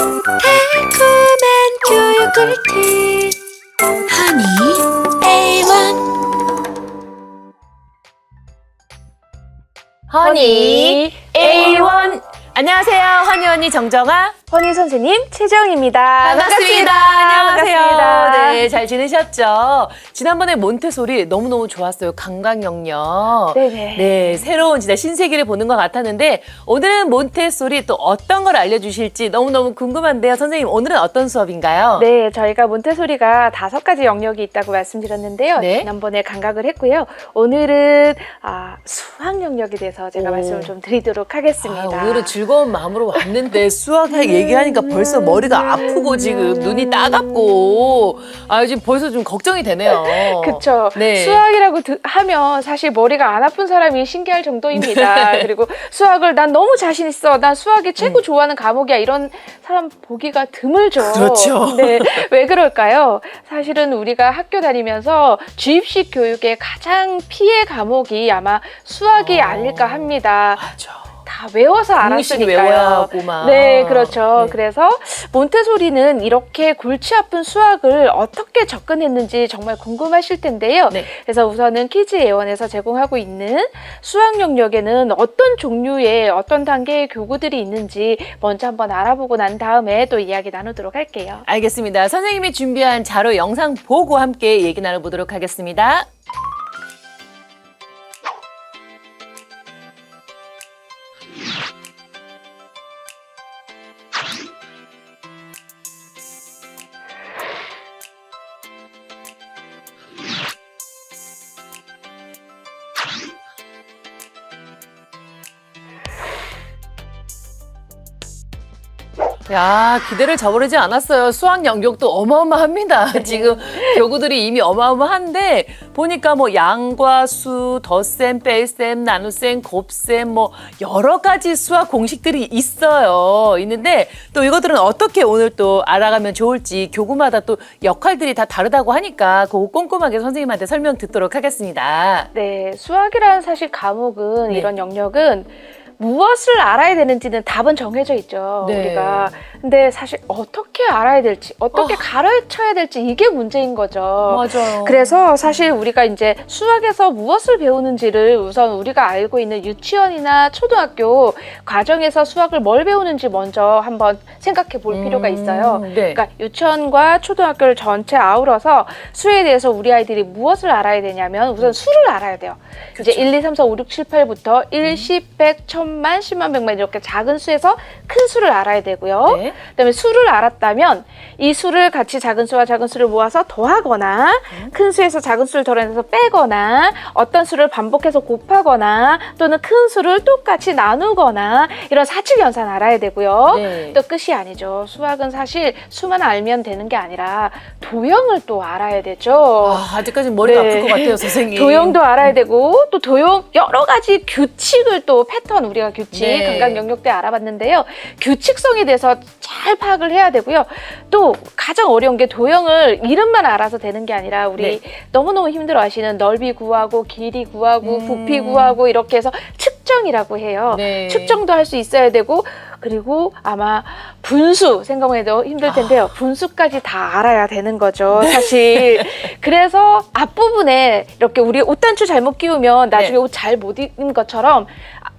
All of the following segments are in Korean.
달콤한 교육 꿀팁 허니 A1 허니 A1. 안녕하세요. 허니 언니 정정아. 허니 선생님 최정입니다. 반갑습니다. 안녕하세요. 반갑습니다. 네, 잘 지내셨죠? 지난번에 몬테소리 너무너무 좋았어요. 강강 영역. 네네. 네, 새로운 진짜 신세계를 보는 것 같았는데 오늘은 몬테소리 또 어떤 걸 알려주실지 너무너무 궁금한데요. 선생님, 오늘은 어떤 수업인가요? 네, 저희가 몬테소리가 5가지 영역이 있다고 말씀드렸는데요. 네. 지난번에 감각을 했고요. 오늘은 수학 영역에 대해서 제가 오. 말씀을 좀 드리도록 하겠습니다. 오늘은 즐거운 마음으로 왔는데 수학 얘기하니까 벌써 머리가 아프고 지금 눈이 따갑고 지금 벌써 좀 걱정이 되네요. 그쵸. 네. 수학이라고 하면 사실 머리가 안 아픈 사람이 신기할 정도입니다. 네. 그리고 수학을 난 너무 자신 있어. 난 수학이 최고 좋아하는 과목이야. 이런 사람 보기가 드물죠. 그렇죠. 네. 왜 그럴까요? 사실은 우리가 학교 다니면서 주입식 교육의 가장 피해 과목이 아마 수학이 아닐까 합니다. 맞아. 다 외워서 공식이 알았으니까요. 외워야 하고 막. 네, 그렇죠. 네. 그래서 몬테소리는 이렇게 골치 아픈 수학을 어떻게 접근했는지 정말 궁금하실 텐데요. 네. 그래서 우선은 키즈 A1에서 제공하고 있는 수학 영역에는 어떤 종류의 어떤 단계의 교구들이 있는지 먼저 한번 알아보고 난 다음에 또 이야기 나누도록 할게요. 알겠습니다. 선생님이 준비한 자료 영상 보고 함께 얘기 나눠보도록 하겠습니다. 야, 기대를 저버리지 않았어요. 수학 영역도 어마어마합니다. 지금 교구들이 이미 어마어마한데 보니까 뭐 양과 수, 덧셈, 뺄셈, 나눗셈, 곱셈 뭐 여러 가지 수학 공식들이 있는데 또 이것들은 어떻게 오늘 또 알아가면 좋을지 교구마다 또 역할들이 다 다르다고 하니까 그거 꼼꼼하게 선생님한테 설명 듣도록 하겠습니다. 네, 수학이라는 사실 과목은 네. 이런 영역은 무엇을 알아야 되는지는 답은 정해져 있죠. 네. 우리가. 근데 사실 어떻게 알아야 될지, 어떻게 가르쳐야 될지 이게 문제인 거죠. 맞아요. 그래서 사실 우리가 이제 수학에서 무엇을 배우는지를 우선 우리가 알고 있는 유치원이나 초등학교 과정에서 수학을 뭘 배우는지 먼저 한번 생각해 볼 필요가 있어요. 네. 그러니까 유치원과 초등학교를 전체 아우러서 수에 대해서 우리 아이들이 무엇을 알아야 되냐면 우선 수를 알아야 돼요. 그렇죠. 이제 1, 2, 3, 4, 5, 6, 7, 8부터 1, 10, 100, 1000만, 10만, 100만 이렇게 작은 수에서 큰 수를 알아야 되고요. 네. 그다음에 수를 알았다면 이 수를 같이 작은 수와 작은 수를 모아서 더하거나 큰 수에서 작은 수를 덜어내서 빼거나 어떤 수를 반복해서 곱하거나 또는 큰 수를 똑같이 나누거나 이런 사칙 연산 알아야 되고요. 네. 또 끝이 아니죠. 수학은 사실 수만 알면 되는 게 아니라 도형을 또 알아야 되죠. 아직까지는 머리가 네. 아플 것 같아요, 선생님. 도형도 알아야 되고 또 도형 여러 가지 규칙을 또 패턴 우리가 규칙 네. 감각 영역 때 알아봤는데요. 규칙성에 대해서 잘 파악을 해야 되고요. 또 가장 어려운 게 도형을 이름만 알아서 되는 게 아니라 우리 네. 너무너무 힘들어하시는 넓이 구하고 길이 구하고 부피 구하고 이렇게 해서 측정이라고 해요. 네. 측정도 할 수 있어야 되고 그리고 아마 분수 생각해도 힘들 텐데요. 분수까지 다 알아야 되는 거죠, 사실. 그래서 앞부분에 이렇게 우리 옷단추 잘못 끼우면 나중에 네. 옷 잘 못 입는 것처럼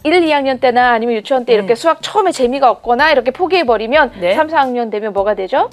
1, 2학년 때나 아니면 유치원 때 이렇게 수학 처음에 재미가 없거나 이렇게 포기해버리면 네. 3, 4학년 되면 뭐가 되죠?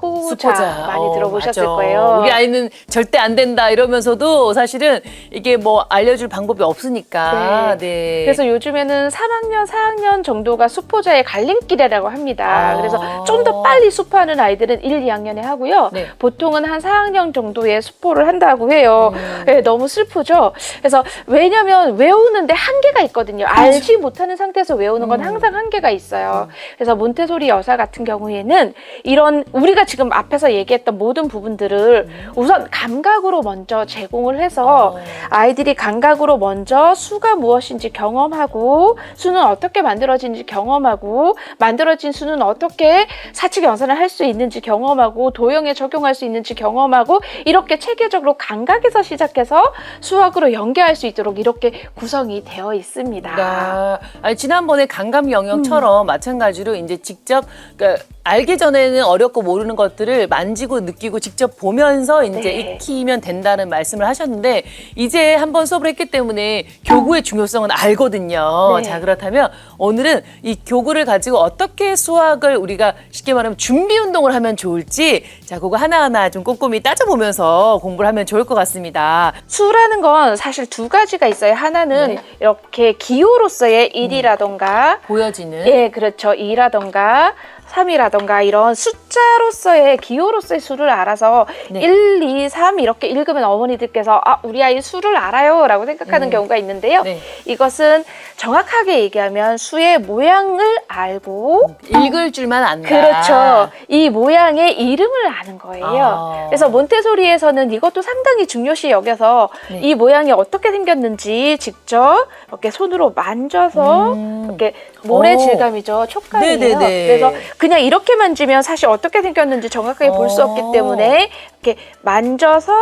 수포자 많이 들어보셨을 맞아. 거예요. 우리 아이는 절대 안 된다 이러면서도 사실은 이게 뭐 알려줄 방법이 없으니까. 네. 그래서 요즘에는 3학년, 4학년 정도가 수포자의 갈림길이라고 합니다. 그래서 좀 더 빨리 수포하는 아이들은 1, 2학년에 하고요. 네. 보통은 한 4학년 정도에 수포를 한다고 해요. 네, 너무 슬프죠? 그래서 왜냐면 외우는데 한계가 있거든요. 알지 못하는 상태에서 외우는 건 항상 한계가 있어요. 그래서 몬테소리 여사 같은 경우에는 이런 우리가 지금 앞에서 얘기했던 모든 부분들을 우선 감각으로 먼저 제공을 해서 아이들이 감각으로 먼저 수가 무엇인지 경험하고 수는 어떻게 만들어지는지 경험하고 만들어진 수는 어떻게 사칙 연산을 할 수 있는지 경험하고 도형에 적용할 수 있는지 경험하고 이렇게 체계적으로 감각에서 시작해서 수학으로 연계할 수 있도록 이렇게 구성이 되어 있습니다. 아니, 지난번에 감각 영역처럼 마찬가지로 이제 직접 그러니까 알기 전에는 어렵고 모르는 것들을 만지고 느끼고 직접 보면서 이제 네. 익히면 된다는 말씀을 하셨는데 이제 한번 수업을 했기 때문에 교구의 중요성은 알거든요. 네. 자, 그렇다면 오늘은 이 교구를 가지고 어떻게 수학을 우리가 쉽게 말하면 준비 운동을 하면 좋을지 자, 그거 하나하나 좀 꼼꼼히 따져보면서 공부를 하면 좋을 것 같습니다. 수라는 건 사실 두 가지가 있어요. 하나는 네. 이렇게 기호로서의 1이라던가 보여지는 예, 그렇죠. 2라던가 3이라던가 이런 숫자로서의 기호로서의 수를 알아서 네. 1, 2, 3 이렇게 읽으면 어머니들께서 아, 우리 아이 수를 알아요 라고 생각하는 경우가 있는데요. 네. 이것은 정확하게 얘기하면 수의 모양을 알고 읽을 줄만 안다. 그렇죠. 이 모양의 이름을 아는 거예요. 아. 그래서 몬테소리에서는 이것도 상당히 중요시 여겨서 네. 이 모양이 어떻게 생겼는지 직접 이렇게 손으로 만져서 이렇게 모래 오. 질감이죠. 촉감이에요. 네네네. 그래서 그냥 이렇게 만지면 사실 어떻게 생겼는지 정확하게 볼 수 없기 때문에 이렇게 만져서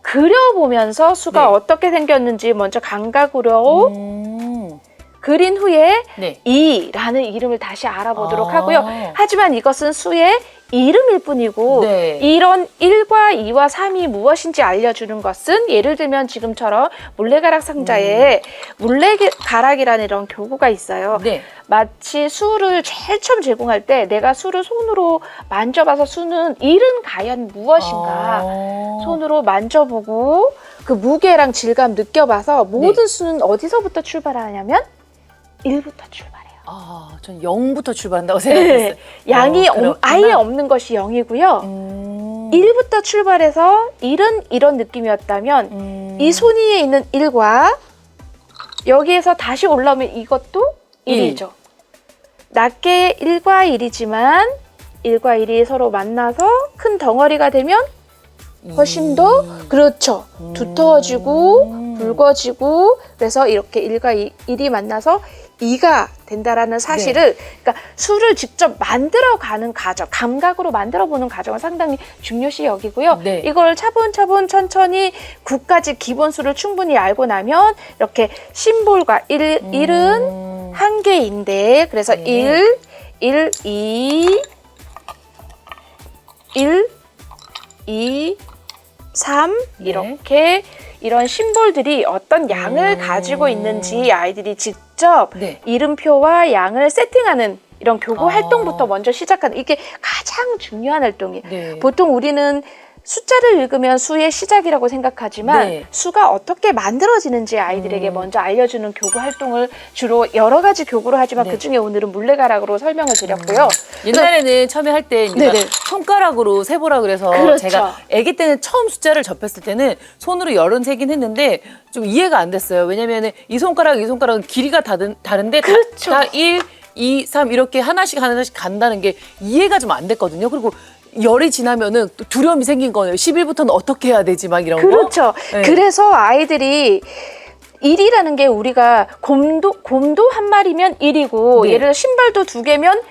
그려보면서 수가 네. 어떻게 생겼는지 먼저 감각으로 그린 후에 네. 2라는 이름을 다시 알아보도록 아. 하고요. 하지만 이것은 수의 이름일 뿐이고 네. 이런 1과 2와 3이 무엇인지 알려주는 것은 예를 들면 지금처럼 물레가락 상자에 물레가락이라는 이런 교구가 있어요. 네. 마치 수를 제일 처음 제공할 때 내가 수를 손으로 만져봐서 수는 1은 과연 무엇인가 손으로 만져보고 그 무게랑 질감 느껴봐서 모든 수는 어디서부터 출발하냐면 1부터 출발해요. 아, 전 0부터 출발한다고 생각했어요. 네, 양이 그렇구나. 아예 없는 것이 0이고요. 1부터 출발해서 1은 이런 느낌이었다면 이 손 위에 있는 1과 여기에서 다시 올라오면 이것도 1이죠. 낮게 1과 1이지만 1과 1이 서로 만나서 큰 덩어리가 되면 훨씬 더 그렇죠. 두터워지고 붉어지고 그래서 이렇게 1과 1이 만나서 2가 된다라는 사실을 그러니까 수를 직접 만들어가는 과정, 감각으로 만들어보는 과정을 상당히 중요시 여기고요. 네. 이걸 차분차분 천천히 9까지 기본수를 충분히 알고 나면 이렇게 심볼과 1은 한 개인데 그래서 네. 1, 2, 1, 2, 3 이렇게 이런 심볼들이 어떤 양을 가지고 있는지 아이들이 직접 네. 이름표와 양을 세팅하는 이런 교구 활동부터 먼저 시작하는 이게 가장 중요한 활동이에요. 네. 보통 우리는 숫자를 읽으면 수의 시작이라고 생각하지만 네. 수가 어떻게 만들어지는지 아이들에게 먼저 알려주는 교구 활동을 주로 여러 가지 교구로 하지만 네. 그중에 오늘은 물레가락으로 설명을 드렸고요. 옛날에는 처음에 할 때 네네. 손가락으로 세보라 그래서 그렇죠. 제가 아기 때는 처음 숫자를 접했을 때는 손으로 열은 세긴 했는데 좀 이해가 안 됐어요. 왜냐면 이 손가락은 길이가 다른데 그렇죠. 다 1, 2, 3 이렇게 하나씩 간다는 게 이해가 좀 안 됐거든요. 그리고 열이 지나면은 또 두려움이 생긴 거예요. 10일부터는 어떻게 해야 되지 막 이런 거. 그렇죠. 네. 그래서 아이들이 1이라는 게 우리가 곰도 한 마리면 1이고 네. 예를 들어 신발도 2개면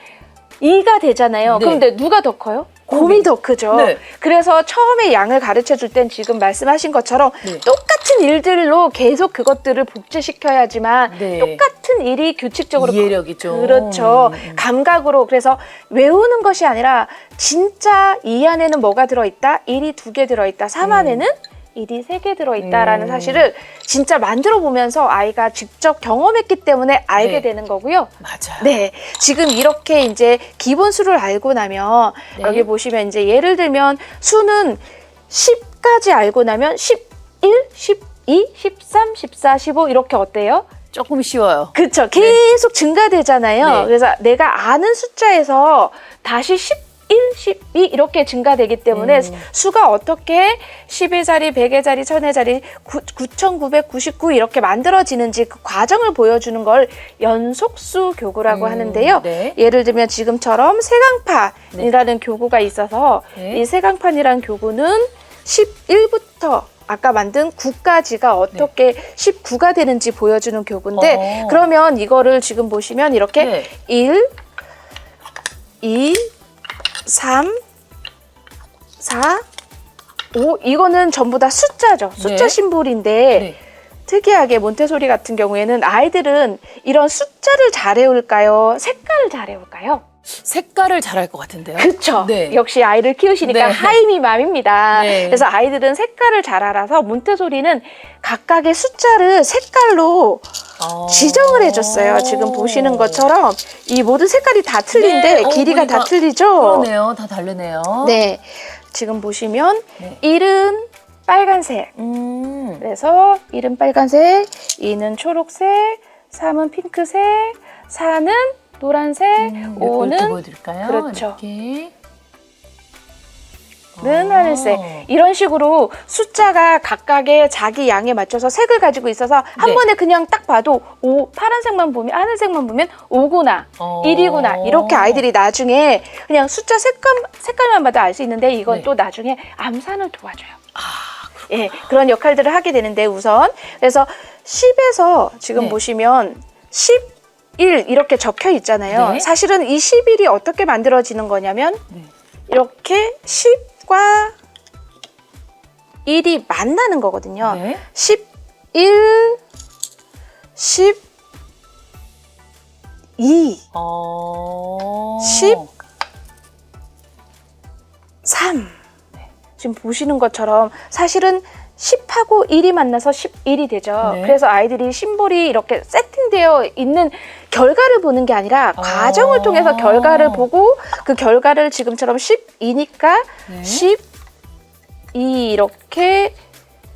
2가 되잖아요. 네. 그런데 누가 더 커요? 곰이 더 크죠. 네. 그래서 처음에 양을 가르쳐 줄 땐 지금 말씀하신 것처럼 네. 똑같은 일들로 계속 그것들을 복제시켜야지만 네. 똑같은 일이 규칙적으로 이해력이 좀. 그렇죠. 감각으로 그래서 외우는 것이 아니라 진짜 이 안에는 뭐가 들어있다? 1이 2개 들어있다. 3 안에는 1이 3개 들어있다라는 사실을 진짜 만들어 보면서 아이가 직접 경험했기 때문에 알게 네. 되는 거고요. 맞아요. 네, 지금 이렇게 이제 기본수를 알고 나면 네. 여기 보시면 이제 예를 들면 수는 10까지 알고 나면 11, 12, 13, 14, 15 이렇게 어때요? 조금 쉬워요. 그렇죠. 계속 증가되잖아요. 네. 그래서 내가 아는 숫자에서 다시 11 12 이렇게 증가되기 때문에 수가 어떻게 10의 자리, 100의 자리, 1000의 자리, 9999 이렇게 만들어지는지 그 과정을 보여주는 걸 연속수 교구라고 하는데요. 네. 예를 들면 지금처럼 세강판이라는 교구가 있어서 네. 이 세강판이라는 교구는 11부터 아까 만든 9까지가 어떻게 19가 되는지 보여주는 교구인데 그러면 이거를 지금 보시면 이렇게 1, 2, 3, 4, 5 이거는 전부 다 숫자죠. 숫자 심볼인데 특이하게 몬테소리 같은 경우에는 아이들은 이런 숫자를 잘 외울까요? 색깔을 잘 외울까요? 색깔을 잘할 것 같은데요. 그렇죠. 네. 역시 아이를 키우시니까 네. 하이미 맘입니다. 네. 그래서 아이들은 색깔을 잘 알아서 몬테소리는 각각의 숫자를 색깔로 지정을 해줬어요. 지금 보시는 것처럼 이 모든 색깔이 다 틀린데 네. 길이가 다 틀리죠? 그러네요. 다 다르네요. 네. 지금 보시면 1은 빨간색. 그래서 1은 빨간색, 2는 초록색, 3은 핑크색, 4는 노란색, 5는 보여드릴까요? 그렇죠. 이렇게. 는 하늘색. 이런 식으로 숫자가 각각의 자기 양에 맞춰서 색을 가지고 있어서 한 번에 그냥 딱 봐도 파란색만 보면 하늘색만 보면 5구나 1이구나 이렇게 아이들이 나중에 그냥 숫자 색깔만 봐도 알 수 있는데 이건 또 나중에 암산을 도와줘요. 예, 그런 역할들을 하게 되는데 우선 그래서 10에서 지금 보시면 11 이렇게 적혀 있잖아요. 사실은 이 11이 어떻게 만들어지는 거냐면 이렇게 10과 1이 만나는 거거든요. 11, 12, 13. 지금 보시는 것처럼 사실은 10하고 1이 만나서 11이 되죠. 그래서 아이들이 심볼이 이렇게 세팅되어 있는 결과를 보는 게 아니라 과정을 통해서 결과를 보고 그 결과를 지금처럼 12니까 12 이렇게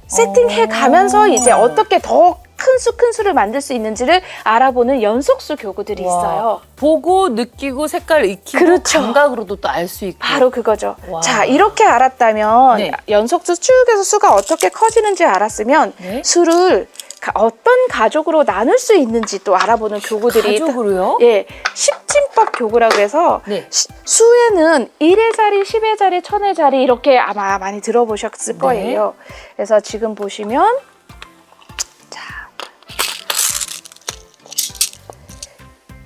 세팅해 가면서 이제 어떻게 더 큰 수를 만들 수 있는지를 알아보는 연속수 교구들이 있어요. 보고 느끼고 색깔 익히고 그렇죠. 감각으로도 또 알 수 있고. 바로 그거죠. 와. 자, 이렇게 알았다면 연속수 쭉 해서 수가 어떻게 커지는지 알았으면 수를 어떤 가족으로 나눌 수 있는지 또 알아보는 교구들이 가족으로요? 예, 십진법 교구라고 해서 수에는 1의 자리, 10의 자리, 1000의 자리 이렇게 아마 많이 들어보셨을 거예요. 그래서 지금 보시면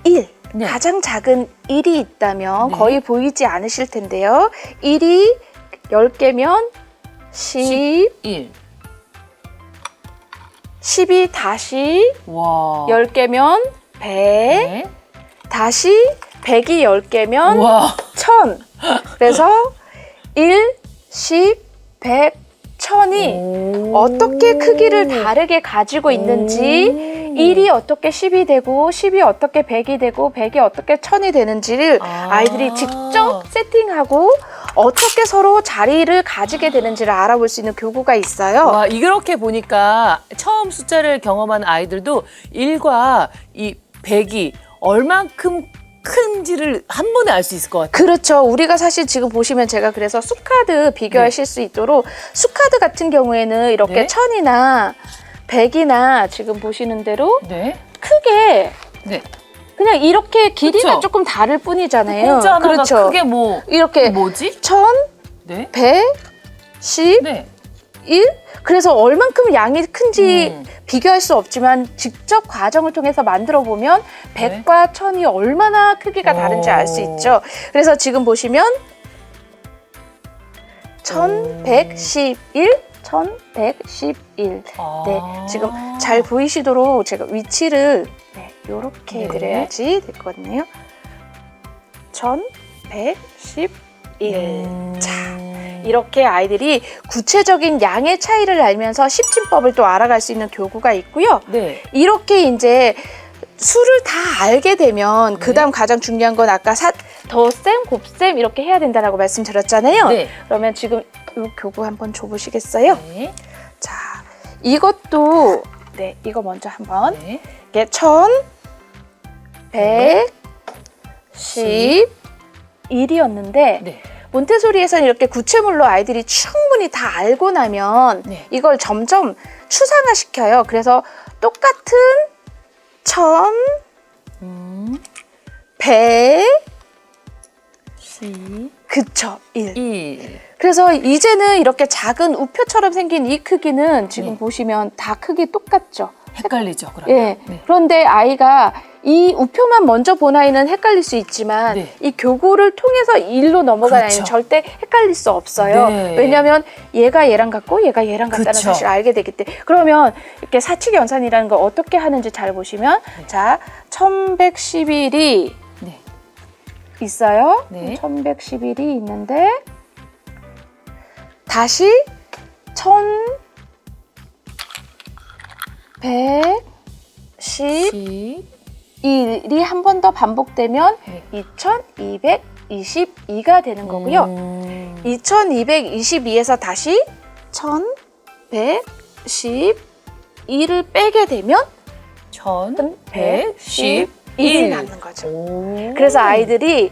1, 가장 작은 1이 있다면 거의 보이지 않으실 텐데요. 1이 10개면 11, 10이 다시 10개면 100, 다시 100이 10개면 1000. 그래서 1, 10, 100, 1000이 어떻게 크기를 다르게 가지고 있는지 1이 어떻게 10이 되고 10이 어떻게 100이 되고 100이 어떻게 1000이 되는지를 아이들이 직접 세팅하고 어떻게 서로 자리를 가지게 되는지를 알아볼 수 있는 교구가 있어요. 와, 이렇게 보니까 처음 숫자를 경험한 아이들도 1과 이 100이 얼만큼 큰지를 한 번에 알 수 있을 것 같아요. 그렇죠. 우리가 사실 지금 보시면 제가 그래서 수카드 비교하실 수 있도록 수카드 같은 경우에는 이렇게 1000이나 100이나 지금 보시는 대로 크게 그냥 이렇게 길이가 조금 다를 뿐이잖아요. 공짜 하나가 그렇죠. 크게 뭐 이렇게 뭐지? 1000, 100, 10, 1 그래서 얼만큼 양이 큰지 비교할 수 없지만 직접 과정을 통해서 만들어 보면 100과 1000이 얼마나 크기가 다른지 알 수 있죠. 그래서 지금 보시면 1111, 1111. 네, 지금 잘 보이시도록 제가 위치를 이렇게 해드려야지 될 것 같네요. 1111. 자, 이렇게 아이들이 구체적인 양의 차이를 알면서 십진법을 또 알아갈 수 있는 교구가 있고요. 이렇게 이제 수를 다 알게 되면 그다음 가장 중요한 건 아까 덧셈, 곱셈 이렇게 해야 된다라고 말씀드렸잖아요. 그러면 지금 이 교구 한번 줘보시겠어요? 자, 이것도 이거 먼저 한번 이게 1110 1이었는데 네. 몬테소리에서는 이렇게 구체물로 아이들이 충분히 다 알고 나면 네. 이걸 점점 추상화시켜요. 그래서 똑같은 1000, 100, 그쵸, 1. 1. 그래서 이제는 이렇게 작은 우표처럼 생긴 이 크기는 지금 네. 보시면 다 크기 똑같죠. 헷갈리죠, 그러면. 예. 네. 그런데 아이가 이 우표만 먼저 본 아이는 헷갈릴 수 있지만 네. 이 교구를 통해서 일로 넘어간 그렇죠. 아이는 절대 헷갈릴 수 없어요. 네. 왜냐하면 얘가 얘랑 같고 얘가 얘랑 같다는 그쵸. 사실을 알게 되기 때문에. 그러면 이렇게 사칙 연산이라는 걸 어떻게 하는지 잘 보시면 자, 1111이 네. 있어요. 네. 1111이 있는데 다시 1110 1이 한 번 더 반복되면 네. 2222가 되는 거고요. 2222에서 다시 1112를 빼게 되면 1111이 남는 거죠. 그래서 아이들이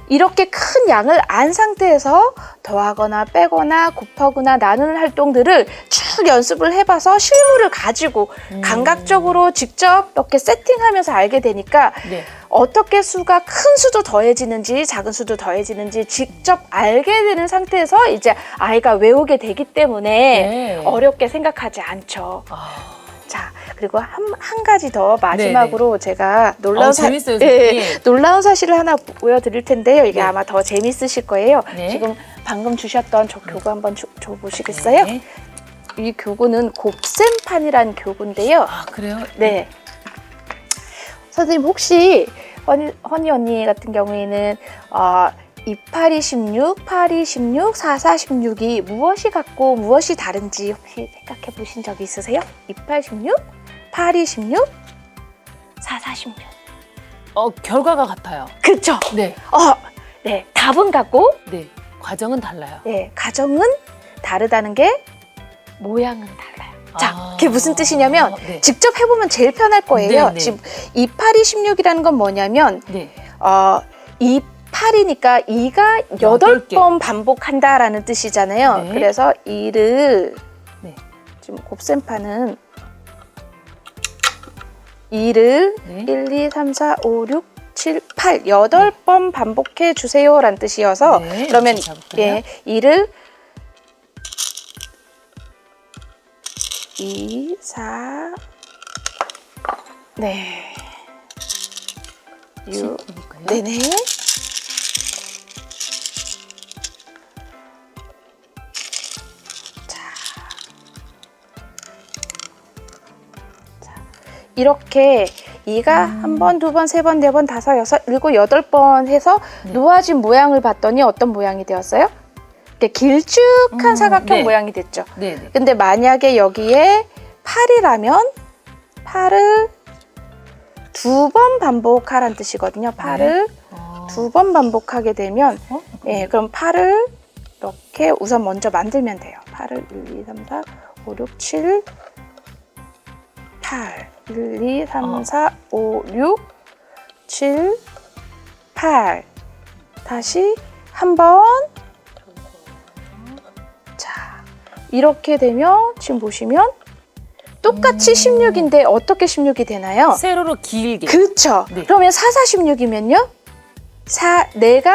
이렇게 큰 양을 안 상태에서 더하거나 빼거나 곱하거나 나누는 활동들을 쭉 연습을 해봐서 실물을 가지고 감각적으로 직접 이렇게 세팅하면서 알게 되니까 네. 어떻게 수가 큰 수도 더해지는지 작은 수도 더해지는지 직접 알게 되는 상태에서 이제 아이가 외우게 되기 때문에 네. 어렵게 생각하지 않죠. 자, 그리고 한 가지 더 마지막으로 제가 재밌어요, 선생님. 놀라운 사실을 하나 보여드릴 텐데요. 이게 네. 아마 더 재밌으실 거예요. 네. 지금 방금 주셨던 저 교구 한번 줘보시겠어요? 네. 이 교구는 곱셈판이라는 교구인데요. 아, 그래요? 네. 선생님 혹시 허니 언니 같은 경우에는 28이 16, 8이 16, 44, 16이 무엇이 같고 무엇이 다른지 혹시 생각해 보신 적이 있으세요? 28, 16, 8이 16, 44, 16. 결과가 같아요. 그쵸? 네. 네. 답은 같고, 네. 과정은 달라요. 네. 가정은 다르다는 게 모양은 달라요. 자, 그게 무슨 뜻이냐면 네. 직접 해보면 제일 편할 거예요. 네, 네. 지금 28이 16이라는 건 뭐냐면 네. 28이니까 2가 여덟 개. 8번 반복한다라는 뜻이잖아요. 네. 그래서 2를 네. 지금 곱셈판은 2를 네. 1, 2, 3, 4, 5, 6, 7, 8, 8번 반복해 주세요라는 뜻이어서 네, 그러면 이렇게 잡을까요? 2를 2, 4, 네. 6, 해볼까요? 네네. 이렇게 2가 한 번, 두 번, 세 번, 네 번, 다섯, 여섯, 일곱, 여덟 번 해서 놓아진 모양을 봤더니 어떤 모양이 되었어요? 이렇게 길쭉한 사각형 네. 모양이 됐죠. 네. 네. 근데 만약에 여기에 8이라면 8을 두 번 반복하라는 뜻이거든요. 8을 두 번 반복하게 되면 예, 그럼 8을 이렇게 우선 먼저 만들면 돼요. 8을 1, 2, 3, 4, 5, 6, 7, 8 1, 2, 3, 4, 5, 6, 7, 8 다시 한번 자 이렇게 되면 지금 보시면 똑같이 16인데 어떻게 16이 되나요? 세로로 길게. 그렇죠. 네. 그러면 4, 4, 16이면요? 4가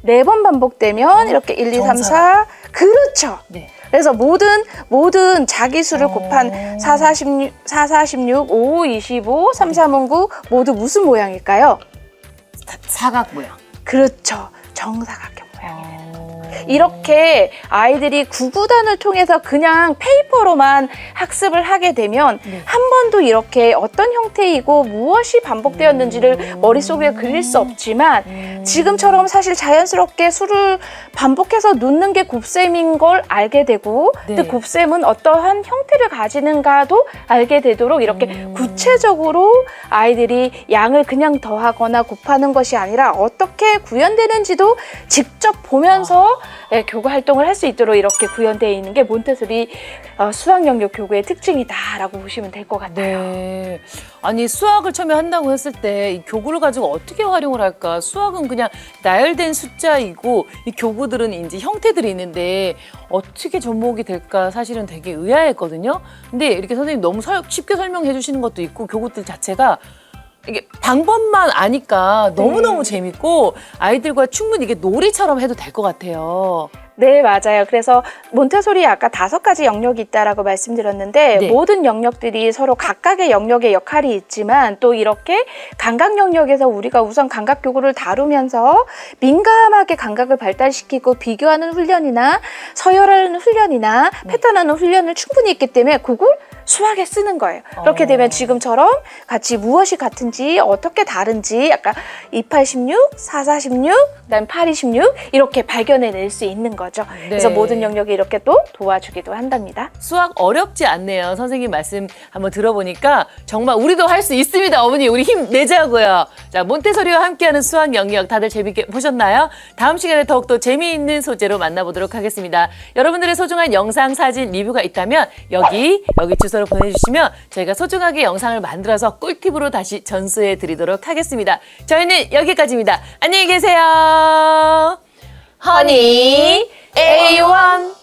4번 반복되면 이렇게 1, 2, 3, 4 정사각. 그렇죠. 네. 그래서 모든 자기수를 곱한 4, 4, 16, 4, 4, 16, 5, 5, 25, 3, 3, 9 모두 무슨 모양일까요? 사각 모양. 그렇죠. 정사각형 모양이에요. 이렇게 아이들이 구구단을 통해서 그냥 페이퍼로만 학습을 하게 되면 한 번도 이렇게 어떤 형태이고 무엇이 반복되었는지를 머릿속에 그릴 수 없지만 지금처럼 사실 자연스럽게 수를 반복해서 놓는 게 곱셈인 걸 알게 되고 또 곱셈은 어떠한 형태를 가지는가도 알게 되도록 이렇게 구체적으로 아이들이 양을 그냥 더하거나 곱하는 것이 아니라 어떻게 구현되는지도 직접 보면서 교구 활동을 할 수 있도록 이렇게 구현되어 있는 게 몬테소리 수학 영역 교구의 특징이다라고 보시면 될 것 같아요. 같아요. 네. 아니 수학을 처음에 한다고 했을 때 이 교구를 가지고 어떻게 활용을 할까? 수학은 그냥 나열된 숫자이고 이 교구들은 이제 형태들이 있는데 어떻게 접목이 될까 사실은 되게 의아했거든요. 근데 이렇게 선생님 너무 쉽게 설명해 주시는 것도 있고 교구들 자체가 이게 방법만 아니까 너무너무 재밌고 아이들과 충분히 이게 놀이처럼 해도 될 것 같아요. 네, 맞아요. 그래서 몬테소리 아까 5가지 영역이 있다라고 말씀드렸는데 네. 모든 영역들이 서로 각각의 영역의 역할이 있지만 또 이렇게 감각 영역에서 우리가 우선 감각 교구를 다루면서 민감하게 감각을 발달시키고 비교하는 훈련이나 서열하는 훈련이나 패턴하는 훈련을 충분히 있기 때문에 그걸 수학에 쓰는 거예요. 그렇게 되면 지금처럼 같이 무엇이 같은지 어떻게 다른지 약간 2816, 4416, 그다음 8216 이렇게 발견해낼 수 있는 거죠. 그래서 네. 모든 영역이 이렇게 또 도와주기도 한답니다. 수학 어렵지 않네요. 선생님 말씀 한번 들어보니까 정말 우리도 할 수 있습니다. 어머니 우리 힘내자고요. 자, 몬테소리와 함께하는 수학 영역 다들 재밌게 보셨나요? 다음 시간에 더욱더 재미있는 소재로 만나보도록 하겠습니다. 여러분들의 소중한 영상, 사진, 리뷰가 있다면 여기 주소로 보내주시면 저희가 소중하게 영상을 만들어서 꿀팁으로 다시 전수해 드리도록 하겠습니다. 저희는 여기까지입니다. 안녕히 계세요. 허니 A1